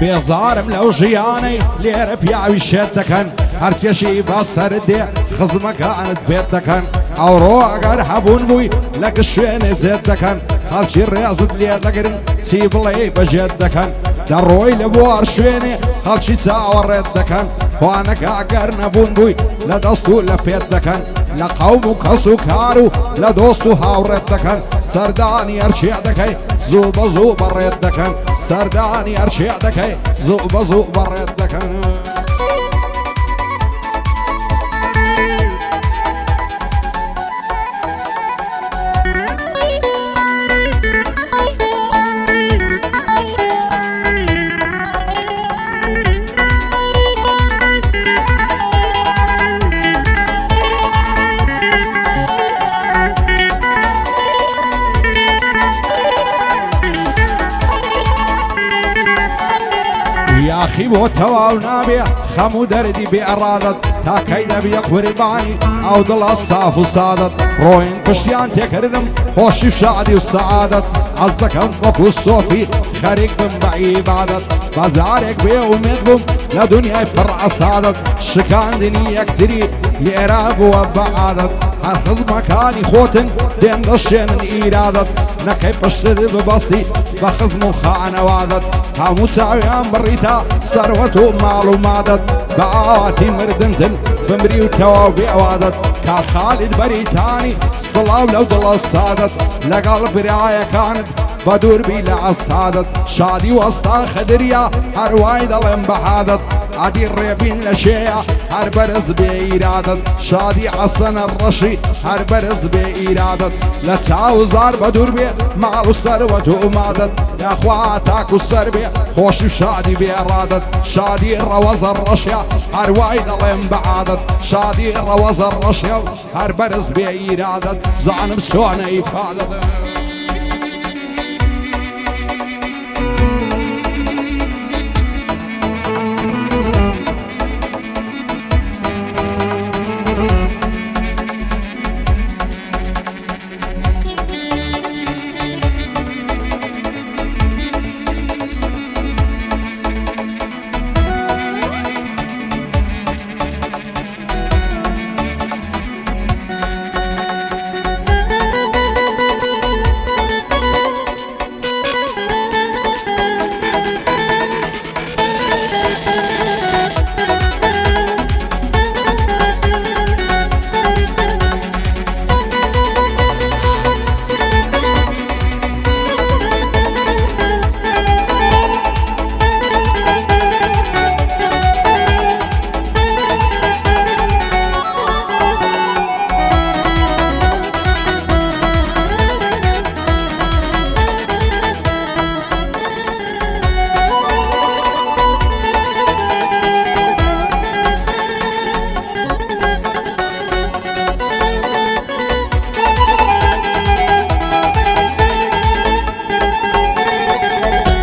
بێزارم لەو ژیانەی لێرە پیاوی شێت دەکەن هەرچێشی بەسەر دێ خزمەکانت بێت دەکەن ئەوڕۆ ئەگەر هەبوون بووی لەگە شوێنێ جێت دەکەن خەڵکی ڕێزت لێ دەگرن چی بڵێ بەجێت دەکەن دەڕۆی لە بوار شوێنێ خەڵکی چاوەڕێت دەکەن خوانەکە ئەگەر نەبوون بووی لە دەست و لە پێت دەکەن لە قەوم و کەس و کار و لە دۆست و هاوڕێت دەکەن سەردانی هەرچێ دەکەی زوو بە زوو بەڕێت دەکەن سەردانی هەرچێ دەکەی زوو بە زوو بەڕێت دەکەن یاخی بۆ تەواو نابێ خەم و دەردی بێئەڕادت تاکەی دەبیە قوربانی ئەو دڵە ساف و سادت ڕۆین پشتیان تێکردم خۆشی شادی و سەعادت ئەس دەکەم وەکو سۆفی خەریک بم بە عیبادت بەجارێک بێ ئومێد بووم لە دونیای پڕ ئەسادت شکاندنی یەکتری لێرە بووە بە عادت هەر خزمەکانی خۆتن دێن دەشێنن ئیرادت نەکەی پشتت ببەستی بە خزم و خانەوادت هەموو چاویان بڕیتە سەروەت و ماڵ و مادت بە ئاواتی مردنتن بمری و تەواو بێوادت کا خالید بەریتانی سڵاو لەو دڵە سادت لەگەڵ برایەکانت بە دووربی لە ئەسادت شادی وەستا خدریا هەروای دەڵێم بەحادت عادی ڕێبین لە شێیە هەر بەرز بێ ئیرادت شادی حەسەنە ڕەشی هەر بەرز بێ ئیرادت لە چاوزار بە دوور بێ ماڵ و سەروەت و مادت یاخوا تاک و سەر بێ خۆشی شادی بێڕادت شادی ڕەوەزە ڕەشیا هەروای دەڵێم بەعادت شادی ڕەوەزە ڕەشیا و هەر بەرز بێ ئیرادت زانم چۆنە ئیفادت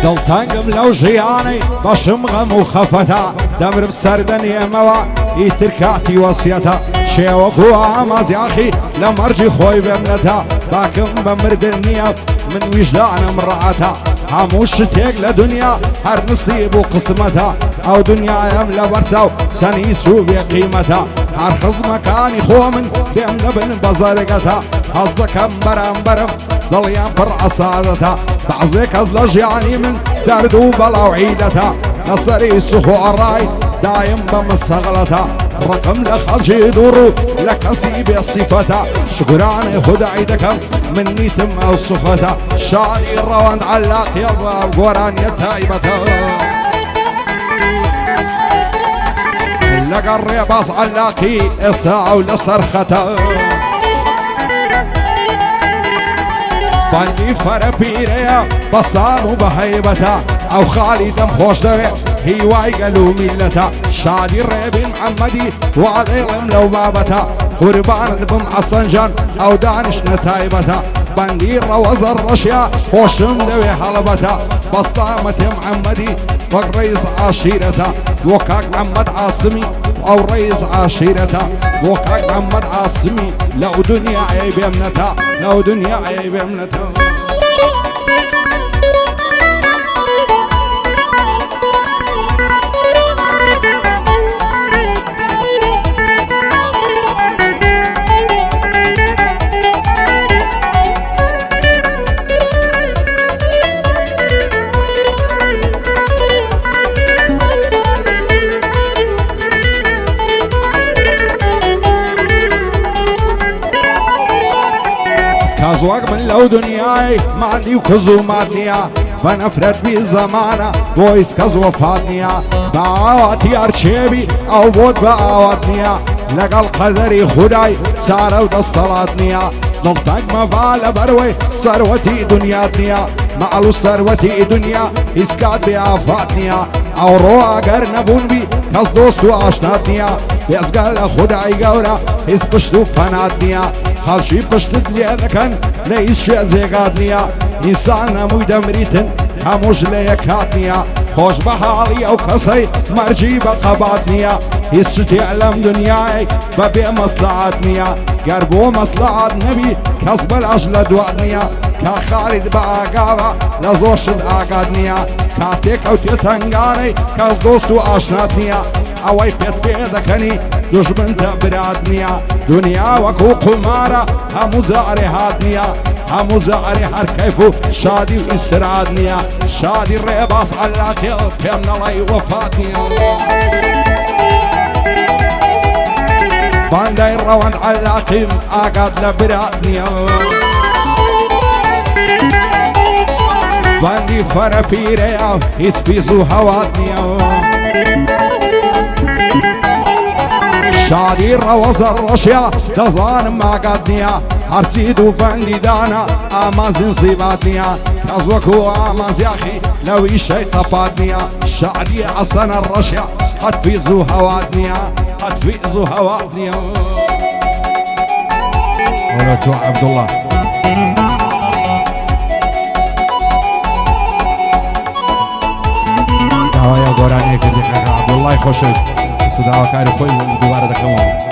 دڵتەنگم لەو ژیانەی بەشم غەم و خەفەتە دەمرم سەردەنیێمەوە ئیتر کاتی وەسیەتە شێوەکو ئامازیاخی لە مەرجی خۆی بێمنەتە باکم بە مردن نییە من ویژدانم ڕەعەتە هەموو شتێک لە دنیا هەر نسیب و قسمەتە ئەو دنیایم لە بەرچاو سەنی سوو بێ قیمەتە هەر خزمەکانی خۆ من پێم دەبن بە زەرگەتە هەز دەکەم بەرامبەرم دڵیان پڕ ئەسادەتە بەعزێ کەس لە ژیانی من دەرد و بەڵاو عیلەتە لەسەری سوخ و ئەڕای دایم بە مستەغڵەتە ڕقم لە خەڵکی دوور و لە کەسی بێ سیفەتە شکرانێ خودای دەکەم من نیتم ئەو سوخەتە شادی ڕەوەند عەلاقیە بە گۆرانیە تایبەتە لەگەڵ ڕێباز عەلاقی ئێستا ئەو لەسەر خەتە بەندی فەرە پیرەیە بە سام و بە هەیبەتە ئەو خاڵی دەم خۆش دەوێت هیوای گەل و میلەتە شادی ڕێبین محەممەدی وا دەیڵێم لەو بابەتە قوربانت بم حەسەنجان ئەو دانیشتە تایبەتە بەندی ڕەوەزە ڕەشیا خۆشم دەوێ هەڵەبەتە بەستامەتێ محەممەدی وەک ڕەیس عاشیرەتە بۆ کاک محەممەد عاسمی ئەو ڕەیس عاشیرەتە بۆ کاک محەممەد عاسمی لەو دنیای بێمنەتە لەو دنیای بێمنەتە كزوق من لو دنياي ما عندي وكزو مادنيا بنفرد بي زمانه بويس كزو فادنيا بعواتي ارشيبي او بود بعواتنيا لقل قدري خداي سارة ودا الصلاة نيا نلطق مبالة بروي ثروتي دنيا دنيا معلو ثروتي دنيا اسكاد بآفاتنيا او روا قرنبون بي كز دوستو عشناتنيا بيزقال خداي قورا اس بشتو فناتنيا خالشي بشتد ليدكن ليس شوية زيقاتنيا انسان مويدا مريتن هموش ليكاتنيا خوش بحالي او كسي مرجي بقباتنيا هیچ تعلم دنیای ببی مصلحتنیا قربو مصلحت نبی کسب الأجل دوادنیا کا خالد باقاوا لزور شد آقادنیا کا تیک او تیتنگانی کس دوستو آشناتنیا اوی پیت پیدکنی دشمن تبرادنیا دنیا وکو قمارا همو زعری هادنیا همو زعری هر کیفو شادی و اسرادنیا شادی ریباس علاتی کم نلی وفاتنیا بانداي روان علاقيم اقاد لبراتنيا باندي فرافيريا يسبيزو هواتنيا شادي روز الرشيا تزان ما قادنيا هرسيدو باندي دانا امازن صيباتنيا كازوكو اماز ياخي لو يشي طفاتنيا شادي حسن الرشيا هتفيزو هواتنيا هتفيزو هواتنيا ولا تو عبد الله دعوة يا قراني كده عبد الله خوش استدعوا كاري خوي دوباره دكمون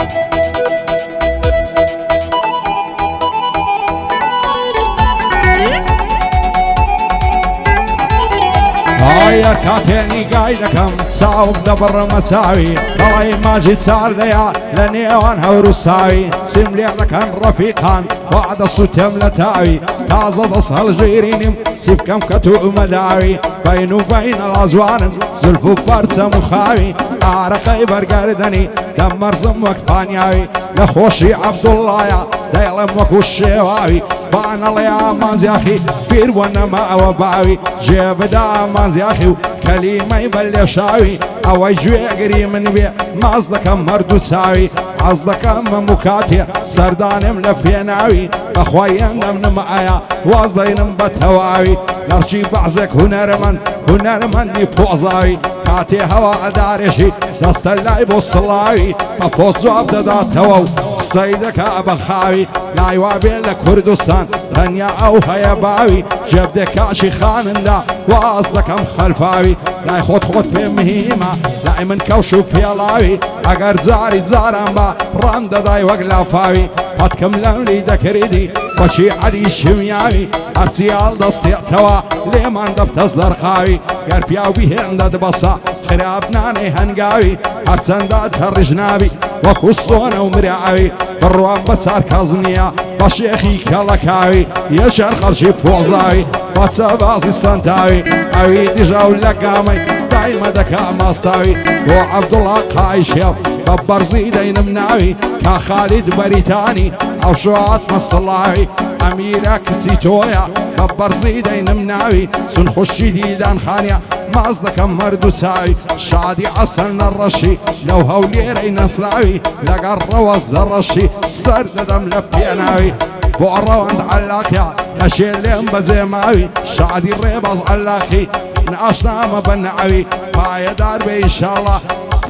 هاي كاتيني قايدكم تساوم دبر مساوي والله ما جيت سار ليا لنيوان هورو ساوي سملي ذكن رفيقان وعد الصوت ملتاوي كازد اصهل جيرينم سيب كم كتو مداوي بين وبين الازوان زلفو فارس مخاوي عرقي برقردني دمر زمك فانياوي لخوشي عبد الله يا دايلم وكو الشواوي بان الله يا مانزياخي بير وانا ما وباوي جيب دا مانزياخي كلمة يبلشاوي او يجوي قري من بي مازدك مردو ساوي عزدك مكاتي سردان ملفيناوي اخويا من معايا وازدين بتهواوي نرشي بعزك هنرمن دي فوزاوي كاتي هوا دارشي دست اللعب والصلاوي ففوزو عبد دات هواو سيدك أبخاوي لايوا بين لك كردستان غنيا أو هيا باوي جبدك عشي خانندا وأصلك مخلفاوي لاي خود في مهمة لاي من كوشو بيلاوي أقر زاري زارنبا راندا داي وقلافاوي هاتكم لي دكريدي وشي علي شمياوي أرسيال دستي توا ليمان دبت الزرقاوي قربياو بيهن داد بصا خرابناني هنقاوي أرسنداد هرجنابي وكسونا ومرعاوي بالروان بتسار كازنيا بشيخي كالكاوي يشار خرشي بوزاوي بتسابازي سنتاوي اوي ديجاو لقامي دايما دكا ماستاوي وعبد الله قايشيو ببر زيدين مناوي كخالد بريتاني او شوات مصلاوي اميرك تيتويا ببر زيدين مناوي سنخشي ديدان خانيا مازدك مردو ساوي شادي عسلنا الرشي لو هوليري نصراوي لقر روز الرشي سرد دم لبيناوي بوعرا وانت علاكيا لشي اللي بزيماوي شادي الريباز علاكي نعشنا ما بنعوي فايا داربي ان شاء الله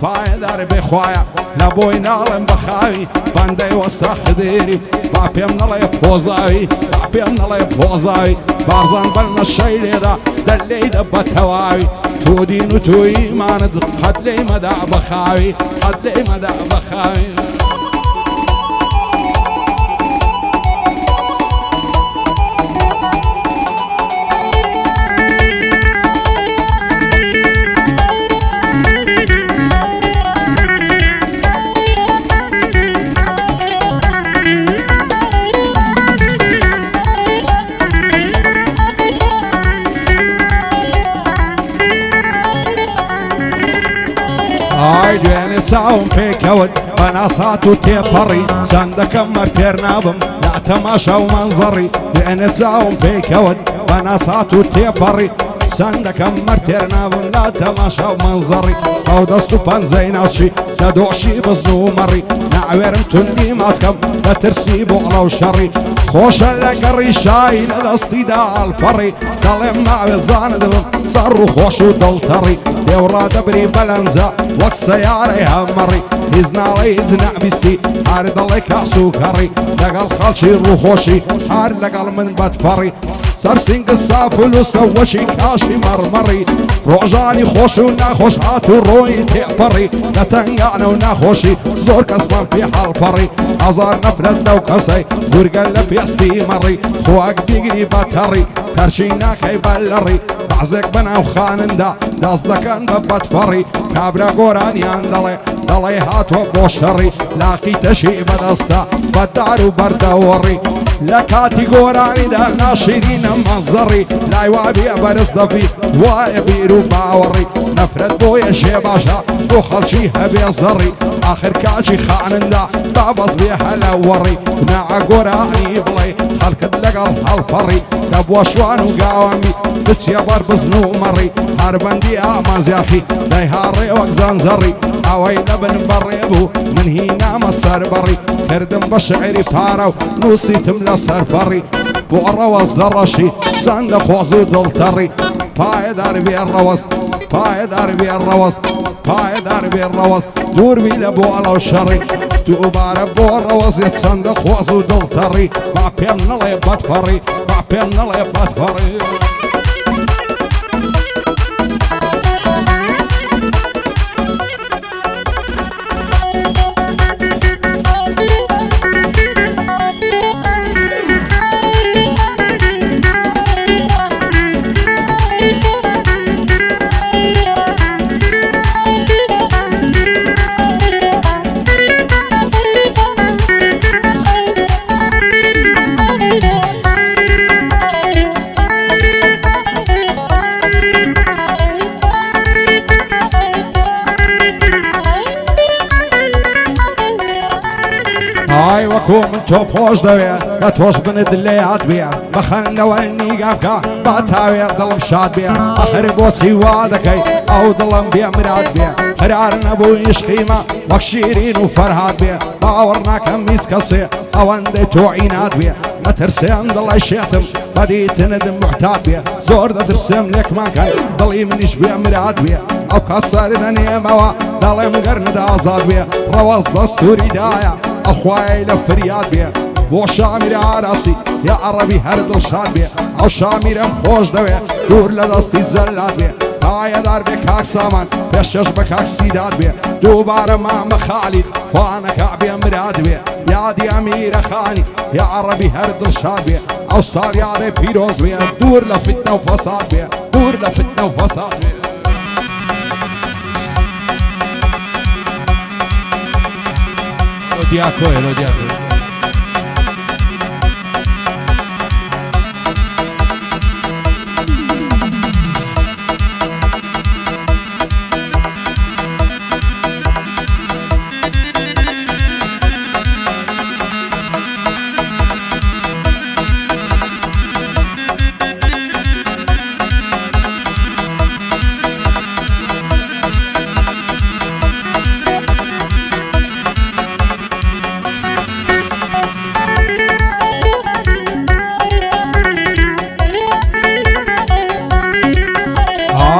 فايا داربي خوايا لابوي نالم بخاوي باندي وسط خديري بابي من الله يفوزاوي بابي من الله يفوزاوي بارزان بلنا الشيلي دا دلي دبت هواوي تو دين وتو ايمان قد لي مدى بخاوي قد لي مدى بخاوي هاي دوين تساوم في كود بناسات وتيبري سندك مرتير نابم لا تماشى ومنظري لأن تزاوم في كود بناسات وتيبري سندك مرتير نابم لا تماشى ومنظري او دستو بنزين عشي تدوشي بزنو مري نعويرم تندي ماسكم بترسي بغلا وشري خوش لقري شاي لدستي دا الفري دلم معي الزاندلم صارو خوش ودلتري دورا دبري بلنزا وقت سياري همري إذنا لي إذنا بستي عارض الله كعسو كري لقل خالشي روخوشي عارض لقل من بتفري سرسين قصافل وسوشي كاشي مرمري روجاني خوش وناخوش هاتو روي تقبري نتنقعنا وناخوشي زور كسبان في حال فري أزار نفلت لو كسي ورقل بيستي مري خواك بيقري باتري ترشينا كي بلري بعزك بنا وخانندا دازدكن ببتفري كابرا قوراني اندلي دلي هاتو بوشري لاقي تشي بدستا بدار وبردوري لكاتي قوراني دا ناشرين منظري لا يوابي برز ضفي وابي باوري نفرد بويا شيباشا وخلشي هبي الزري اخر كاتشي خانندا بابص بيها لوري ناع قوراني بلي خلقت لقل هالفري دبوا شوان وقاوامي بتسيبر بزنو مري هربندي اماز يا اخي لا يهاري وقزنزري اوي لبن بريبو من هنا مصر بري كردم بشعري فارو نوصي تملا سرفري بورا والزرشي صندق وزو دلتري باي دربي الروس باي دربي الروس باي دربي الروس دور بي لبو على الشري دوباره بو الروس يتصندق وزو دلتري مع بيمنا لا يبتفري مع بيمنا لا يبتفري هاي وكو من توب خوش دوية لا توش بند اللي عدبية بخلنا والني قابكا باتاوية ظلم شاد بيا اخر بوسي وادكي او ظلم بيا مراد بيا خرارنا بو يشخيمة وكشيرين وفرهاد بيا باورنا كميس كسي او اندي توعينات بيا ما ترسم ضل الشيتم بديت ندم معتاد بيا زور دا ترسم لك ما كان ضلي منيش بيا مراد بيا او كسر دنيا موا ضلي مقرن دا ازاد بيا رواز دستوري دايا اخواي لفرياد بيا بو شامير عراسي يا عربي هرد الشام بيا او شامير خوش دويا دور لدستي زلاد بيا هاي دار بك هاك سامان بيشش بك هاك سيداد بيا دوباره مع مخالد وانا كعبي مراد بيا يا دي امير خاني يا عربي هرد الشام بيا او صار يا دي بيروز بيا دور لفتنه وفساد بيا دور لفتنه وفساد بيا lo diako.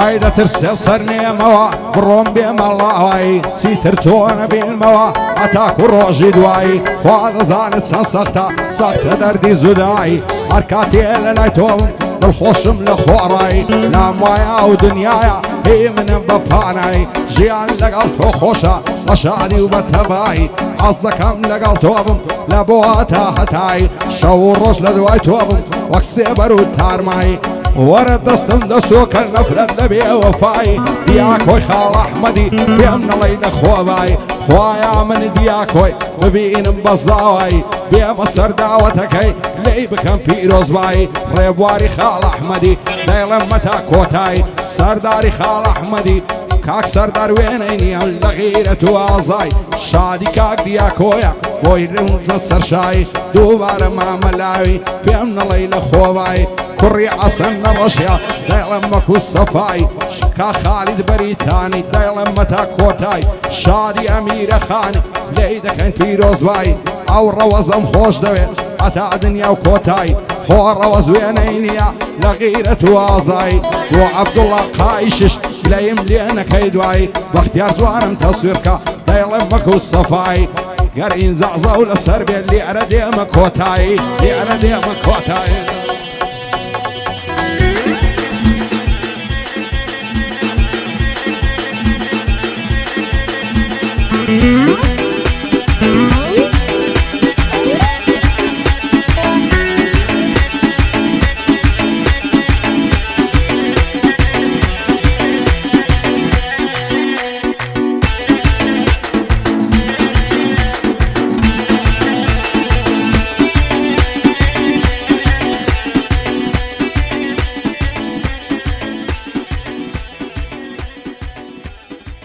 هايدا ترسل صرني موا بروم بيم الله واي سيترتونا بالموا اتاكو روجي دواي وهذا زانت سنسختا سختا دردي زداي حركاتي للايتوم بالخوشم لخوراي لا موايا ودنيايا هي من بفاناي جيان لقلتو خوشا مشاعري وبتباي قصدكم لقلتوهم لبواتا هتاي شو الروش لدوايتوهم وكسي برود تارماي ورد دستم دستو كالنفرد لبي وفاي دياكوي خال احمدي بيمنا لينا خواباي خوايا من دياكوي مبين بزاواي بيا مصر دعوتكي لي بكم بيروز باي ريبواري خال احمدي ليلم متا كوتاي سرداري خال احمدي كاك سردار وينيني لغيرة وازاي شادي كاك دياكويا بويرون السرشاي دوبار ما ملاوي في امن ليلة خوباي كري عصن رشيا دايلمك والصفاي كا خالد بريتاني دايلمتا كوتاي شادي امير خاني ليدك انت روزباي او روزم خوش دوي اتا دنيا وكوتاي هو روز وينينيا لغيرة وازاي وعبد الله قايشش لا يملينا كيدواي باختيار زوانم تصويركا دايلمك والصفاي قرين زعزو للسربي اللي على ديما كوتاي اللي على ديما كوتاي